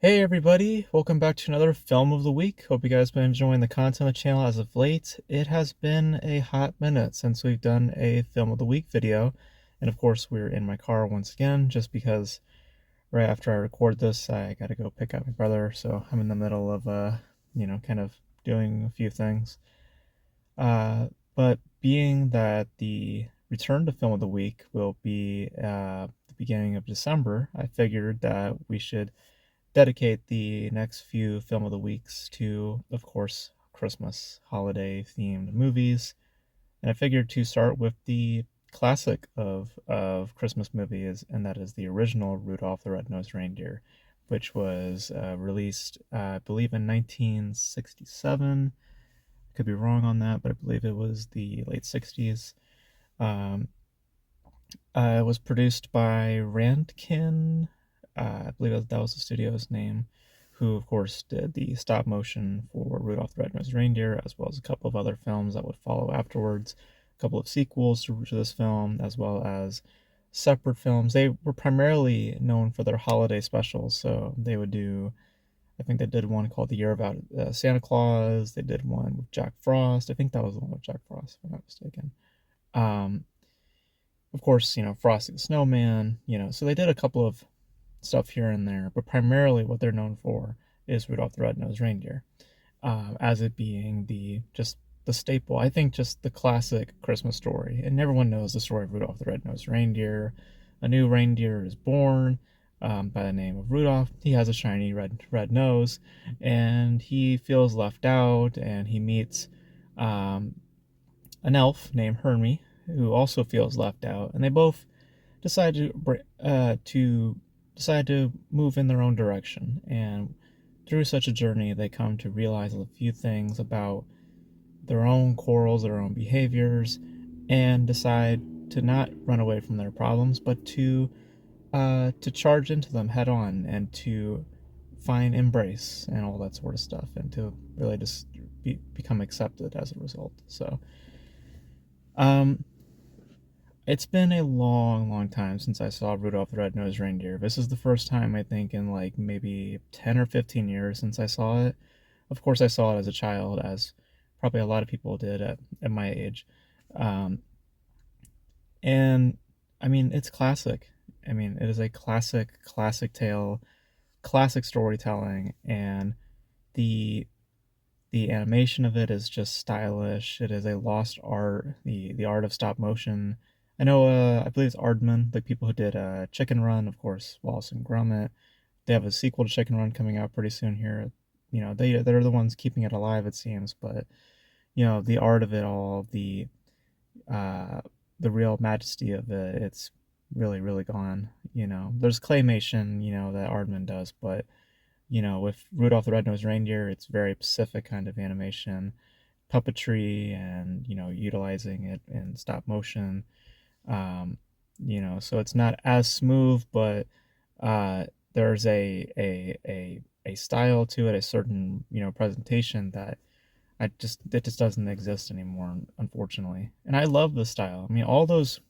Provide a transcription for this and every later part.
Hey everybody, welcome back to another film of the week. Hope you guys been enjoying the content on the channel as of late. It has been a hot minute since we've done a film of the week video. And of course, we're in my car once again, just because right after I record this, I gotta go pick up my brother. So I'm in the middle of, kind of doing a few things. But being that the return to film of the week will be the beginning of December, I figured that we should dedicate the next few film of the weeks to, of course, Christmas holiday themed movies. And I figured to start with the classic of Christmas movies, and that is the original Rudolph the Red-Nosed Reindeer, which was released, I believe, in 1967. Could be wrong on that, but I believe it was the late 60s. Um, it was produced by Randkin. I believe that was the studio's name, who, of course, did the stop motion for Rudolph the Red-Nosed Reindeer, as well as a couple of other films that would follow afterwards, a couple of sequels to this film, as well as separate films. They were primarily known for their holiday specials, so they would do, I think they did one called The Year About Santa Claus, they did one with Jack Frost, I think that was the one with Jack Frost, if I'm not mistaken. Um, of course, Frosty the Snowman, so they did a couple of stuff here and there, but primarily what they're known for is Rudolph the Red-Nosed Reindeer, as it being the staple. I think just the classic Christmas story, and everyone knows the story of Rudolph the Red-Nosed Reindeer. A new reindeer is born by the name of Rudolph. He has a shiny red nose, and he feels left out, and he meets um, an elf named Hermie, who also feels left out, and they both decide to move in their own direction. And through such a journey, they come to realize a few things about their own quarrels, their own behaviors, and decide to not run away from their problems, but to charge into them head on and to find embrace and all that sort of stuff, and to really just become accepted as a result. So, um, it's been a long, long time since I saw Rudolph the Red-Nosed Reindeer. This is the first time, I think, in like maybe 10 or 15 years since I saw it. Of course, I saw it as a child, as probably a lot of people did at my age. Um, and I mean, it's classic. I mean, it is a classic tale, classic storytelling, and the the animation of it is just stylish. It is a lost art, the art of stop motion. I know, I believe it's Aardman, the people who did Chicken Run, of course, Wallace and Gromit. They have a sequel to Chicken Run coming out pretty soon here. They're the ones keeping it alive, it seems. But the art of it all, uh, the real majesty of it, it's really, really gone. There's claymation, that Aardman does, but with Rudolph the Red-Nosed Reindeer, it's very specific kind of animation, puppetry, and utilizing it in stop motion. Um, so it's not as smooth, but there's a style to it, a certain presentation that it just doesn't exist anymore, unfortunately. And I love the style. I mean, all those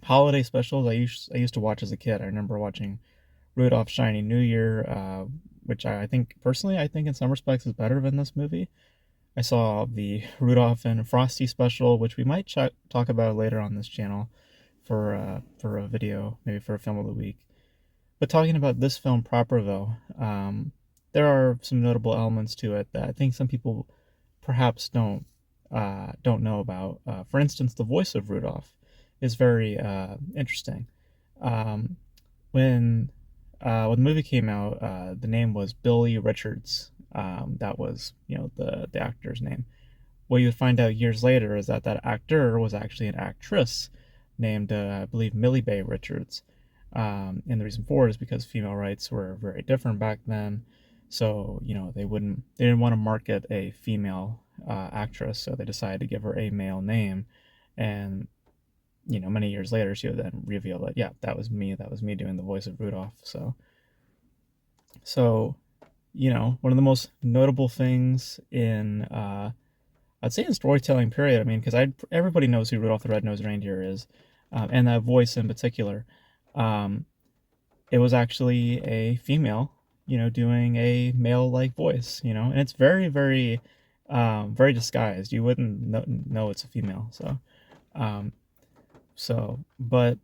holiday specials I used to watch as a kid. I remember watching Rudolph Shiny New Year, which I think personally I think in some respects is better than this movie. I saw the Rudolph and Frosty special, which we might talk about later on this channel for a video, maybe for a film of the week. But talking about this film proper, though, there are some notable elements to it that I think some people perhaps don't know about. For instance, the voice of Rudolph is very interesting. Um, when the movie came out, the name was Billy Richards. That was the actor's name. What you would find out years later is that that actor was actually an actress named, I believe, Millie Bay Richards. And the reason for it is because female rights were very different back then. So they didn't want to market a female actress, so they decided to give her a male name. And many years later, she would then reveal that, yeah, that was me. That was me doing the voice of Rudolph. So, one of the most notable things in, I'd say in storytelling period. I mean, because everybody knows who Rudolph the Red-Nosed Reindeer is, and that voice in particular. Um, it was actually a female, doing a male-like voice, and it's very, very, very disguised. You wouldn't know it's a female. Um, but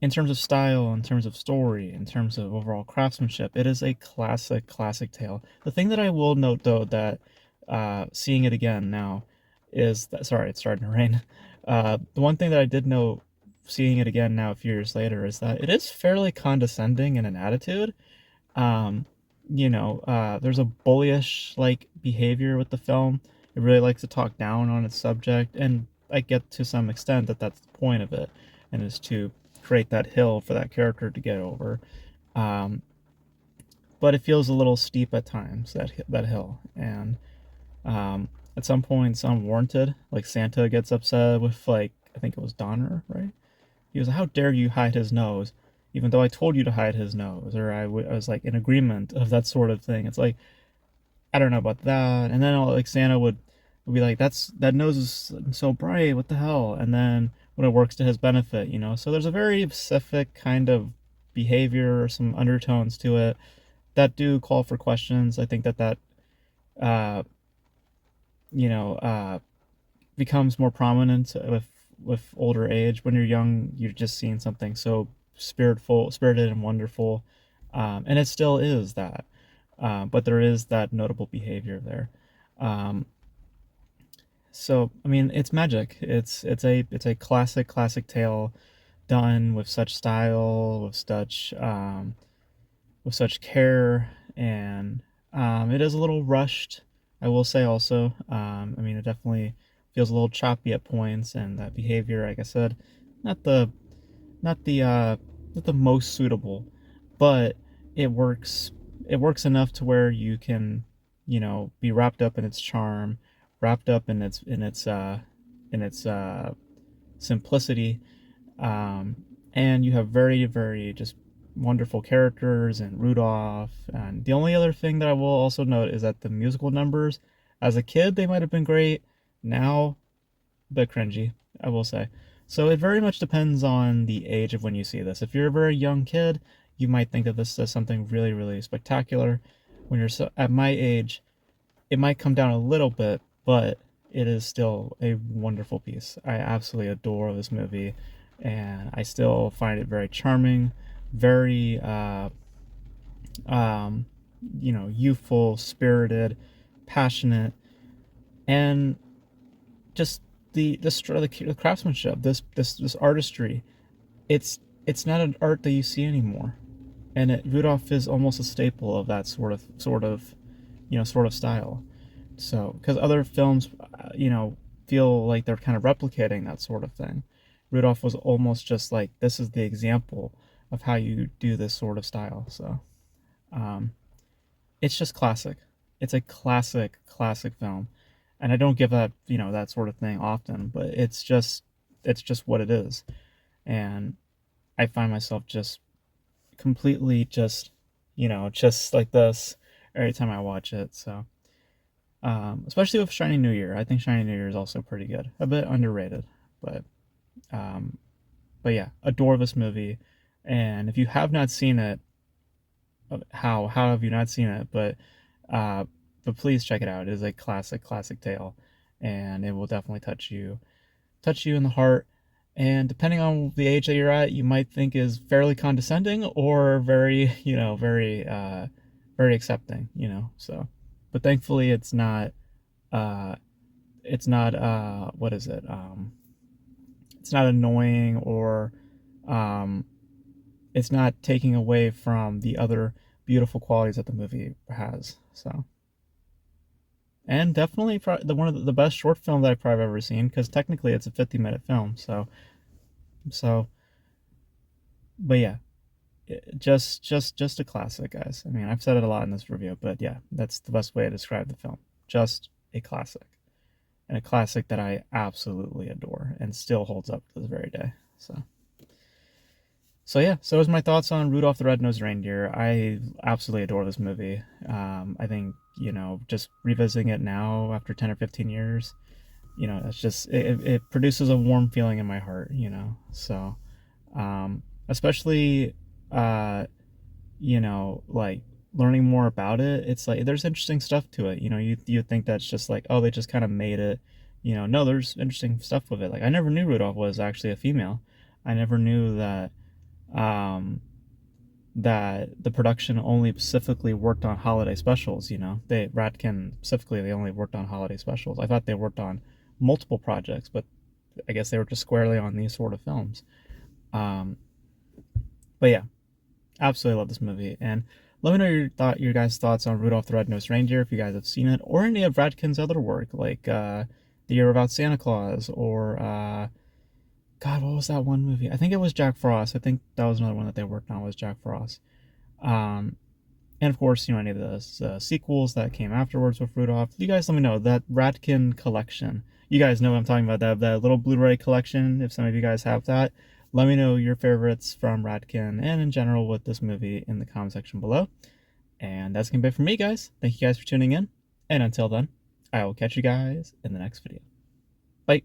in terms of style, in terms of story, in terms of overall craftsmanship, it is a classic, classic tale. The thing that I will note, though, that seeing it again now is that, sorry, it's starting to rain. The one thing that I did note seeing it again now a few years later is that it is fairly condescending in an attitude. Um, there's a bullyish like behavior with the film. It really likes to talk down on its subject, and I get to some extent that that's the point of it, and is to create that hill for that character to get over. Um, but it feels a little steep at times, that hill, and at some points unwarranted. Like Santa gets upset with, like, I think it was Donner, right? He was like, "How dare you hide his nose?" Even though I told you to hide his nose, or I was like in agreement of that sort of thing. It's like, I don't know about that. And then like Santa would be like, that nose is so bright, what the hell? And then when it works to his benefit, So there's a very specific kind of behavior or some undertones to it that do call for questions. I think that uh, you know, uh, becomes more prominent with older age. When you're young, you're just seeing something so spirited and wonderful, and it still is that. But there is that notable behavior there. Um, so I mean, it's magic. It's a classic tale done with such style, with such care, and it is a little rushed. I will say also. I mean, it definitely feels a little choppy at points, and that behavior, like I said, not the not the uh, not the most suitable, but it works. It works enough to where you can, be wrapped up in its charm, wrapped up in its simplicity, um, and you have very, very just wonderful characters and Rudolph. And the only other thing that I will also note is that the musical numbers, as a kid, they might have been great. Now, a bit cringy, I will say. So it very much depends on the age of when you see this. If you're a very young kid, you might think of this as something really, really spectacular. When you're at my age, it might come down a little bit, but it is still a wonderful piece. I absolutely adore this movie, and I still find it very charming, very, um, youthful, spirited, passionate, and just the craftsmanship, this artistry. It's not an art that you see anymore, and Rudolph is almost a staple of that sort of style. So, because other films, feel like they're kind of replicating that sort of thing. Rudolph was almost just like, this is the example of how you do this sort of style. So, um, it's just classic. It's a classic, classic film, and I don't give that sort of thing often, but it's just what it is, and I find myself just completely just like this every time I watch it. So. Especially with Shiny New Year. I think Shiny New Year is also pretty good. A bit underrated, but um, but yeah, adore this movie. And if you have not seen it, how have you not seen it? Uh, but please check it out. It is a classic, classic tale, and it will definitely touch you in the heart. And depending on the age that you're at, you might think is fairly condescending or very, very accepting. So, but thankfully, uh, what is it? It's not annoying, or um, it's not taking away from the other beautiful qualities that the movie has. So, and definitely the one of the best short film that I've probably ever seen, because technically it's a 50-minute film. So, but yeah, just a classic, guys. I mean, I've said it a lot in this review, but yeah, that's the best way to describe the film. Just a classic, and a classic that I absolutely adore and still holds up to this very day. So yeah, so those are my thoughts on Rudolph the Red-Nosed Reindeer. I absolutely adore this movie. I think, just revisiting it now after 10 or 15 years, it's just, it produces a warm feeling in my heart. So, especially, like learning more about it, it's like there's interesting stuff to it. You think that's just like, oh, they just kind of made it. No, there's interesting stuff with it. Like I never knew Rudolph was actually a female. I never knew um, that the production only specifically worked on holiday specials. They Ratkin specifically they only worked on holiday specials. I thought they worked on multiple projects, but I guess they were just squarely on these sort of films. Um, but yeah, absolutely love this movie. And let me know your guys' thoughts on Rudolph the Red-Nosed Reindeer if you guys have seen it, or any of Radkin's other work, like The Year Without Santa Claus, or God, what was that one movie? I think it was Jack Frost. I think that was another one that they worked on was Jack Frost. Um, and of course, any of the sequels that came afterwards with Rudolph. You guys let me know that Radkin collection. You guys know what I'm talking about, that little Blu-ray collection. If some of you guys have that, let me know your favorites from Radkin and in general with this movie in the comment section below. And that's gonna be it for me, guys. Thank you guys for tuning in. And until then, I will catch you guys in the next video. Bye.